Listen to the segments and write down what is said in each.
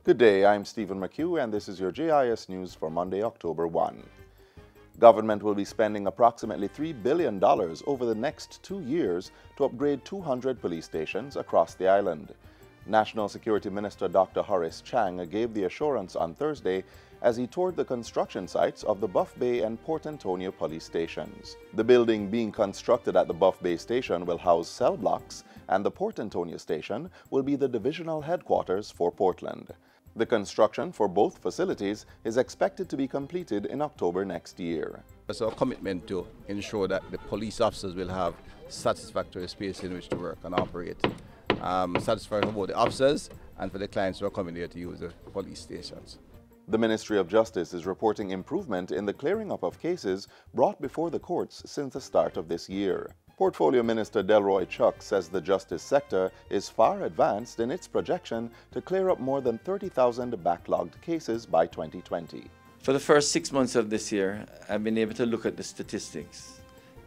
Good day, I'm Stephen McHugh and this is your JIS news for Monday, October 1. Government will be spending approximately $3 billion over the next 2 years to upgrade 200 police stations across the island. National Security Minister Dr. Horace Chang gave the assurance on Thursday as he toured the construction sites of the Buff Bay and Port Antonio police stations. The building being constructed at the Buff Bay station will house cell blocks, and the Port Antonio station will be the divisional headquarters for Portland. The construction for both facilities is expected to be completed in October next year. It's our commitment to ensure that the police officers will have satisfactory space in which to work and operate. Satisfactory for both the officers and for the clients who are coming there to use the police stations. The Ministry of Justice is reporting improvement in the clearing up of cases brought before the courts since the start of this year. Portfolio Minister Delroy Chuck says the justice sector is far advanced in its projection to clear up more than 30,000 backlogged cases by 2020. For the first 6 months of this year, I've been able to look at the statistics,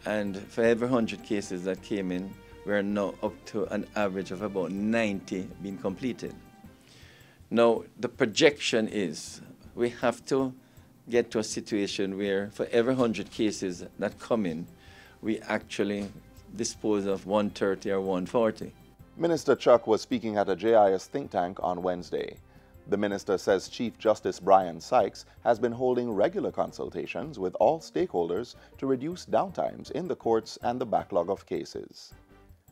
and for every 100 cases that came in, we're now up to an average of about 90 being completed. Now, the projection is we have to get to a situation where for every 100 cases that come in, we actually dispose of 130 or 140. Minister Chuck was speaking at a JIS think tank on Wednesday. The minister says Chief Justice Brian Sykes has been holding regular consultations with all stakeholders to reduce downtimes in the courts and the backlog of cases.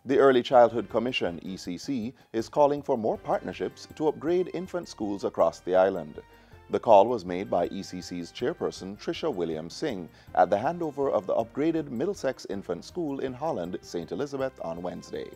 The Early Childhood Commission, ECC, is calling for more partnerships to upgrade infant schools across the island. The call was made by ECC's chairperson, Tricia Williams-Singh, at the handover of the upgraded Middlesex Infant School in Holland, St. Elizabeth, on Wednesday.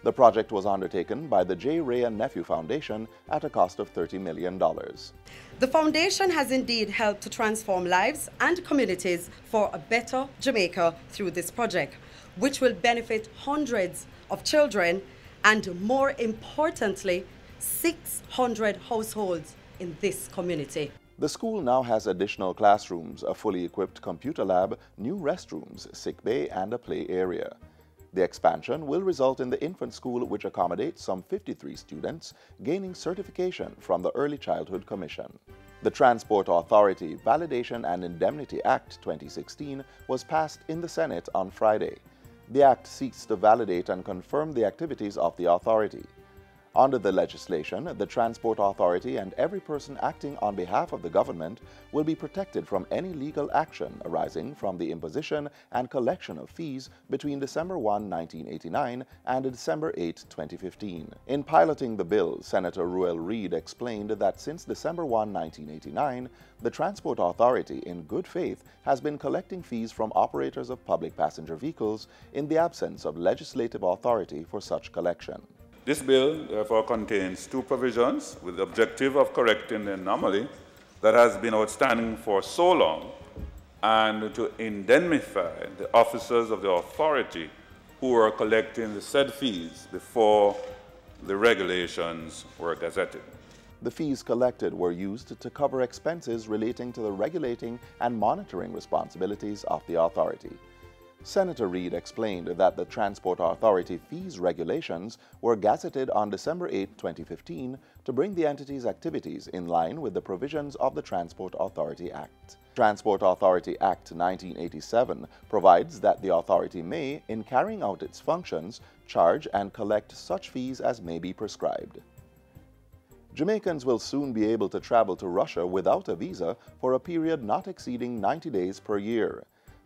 The project was undertaken by the J. Ray and Nephew Foundation at a cost of $30 million. The foundation has indeed helped to transform lives and communities for a better Jamaica through this project, which will benefit hundreds of children and, more importantly, 600 households in this community. The school now has additional classrooms, a fully equipped computer lab, new restrooms, sick bay, and a play area. The expansion will result in the infant school, which accommodates some 53 students, gaining certification from the Early Childhood Commission. The Transport Authority Validation and Indemnity Act 2016 was passed in the Senate on Friday. The act seeks to validate and confirm the activities of the authority. Under the legislation, the Transport Authority and every person acting on behalf of the government will be protected from any legal action arising from the imposition and collection of fees between December 1, 1989 and December 8, 2015. In piloting the bill, Senator Ruel Reid explained that since December 1, 1989, the Transport Authority, in good faith, has been collecting fees from operators of public passenger vehicles in the absence of legislative authority for such collection. This bill, therefore, contains two provisions with the objective of correcting the anomaly that has been outstanding for so long and to indemnify the officers of the authority who are collecting the said fees before the regulations were gazetted. The fees collected were used to cover expenses relating to the regulating and monitoring responsibilities of the authority. Senator Reid explained that the Transport Authority fees regulations were gazetted on December 8, 2015 to bring the entity's activities in line with the provisions of the Transport Authority Act. Transport Authority Act 1987 provides that the authority may, in carrying out its functions, charge and collect such fees as may be prescribed. Jamaicans will soon be able to travel to Russia without a visa for a period not exceeding 90 days per year.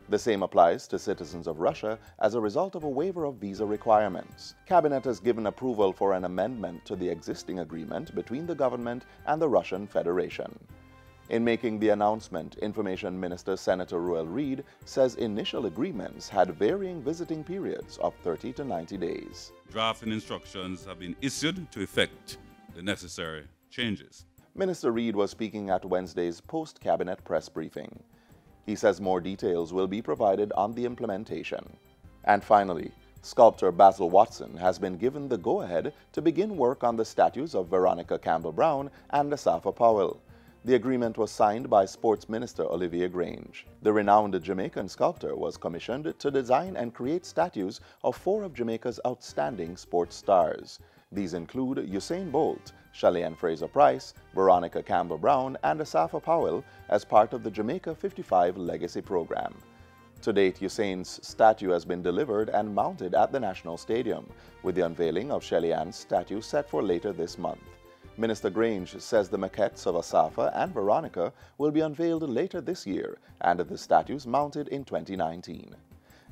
The same applies to citizens of Russia as a result of a waiver of visa requirements. Cabinet has given approval for an amendment to the existing agreement between the government and the Russian Federation. In making the announcement, Information Minister Senator Ruel Reid says initial agreements had varying visiting periods of 30 to 90 days. Drafting instructions have been issued to effect the necessary changes. Minister Reid was speaking at Wednesday's post-cabinet press briefing. He says more details will be provided on the implementation. And finally, sculptor Basil Watson has been given the go-ahead to begin work on the statues of Veronica Campbell-Brown and Asafa Powell. The agreement was signed by Sports Minister Olivia Grange. The renowned Jamaican sculptor was commissioned to design and create statues of 4 of Jamaica's outstanding sports stars. These include Usain Bolt, Shalane Fraser-Price, Veronica Campbell-Brown, and Asafa Powell as part of the Jamaica 55 Legacy Program. To date, Usain's statue has been delivered and mounted at the National Stadium, with the unveiling of Shelly Ann's statue set for later this month. Minister Grange says the maquettes of Asafa and Veronica will be unveiled later this year and the statues mounted in 2019.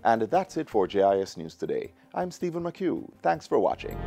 And that's it for JIS News Today. I'm Stephen McHugh. Thanks for watching.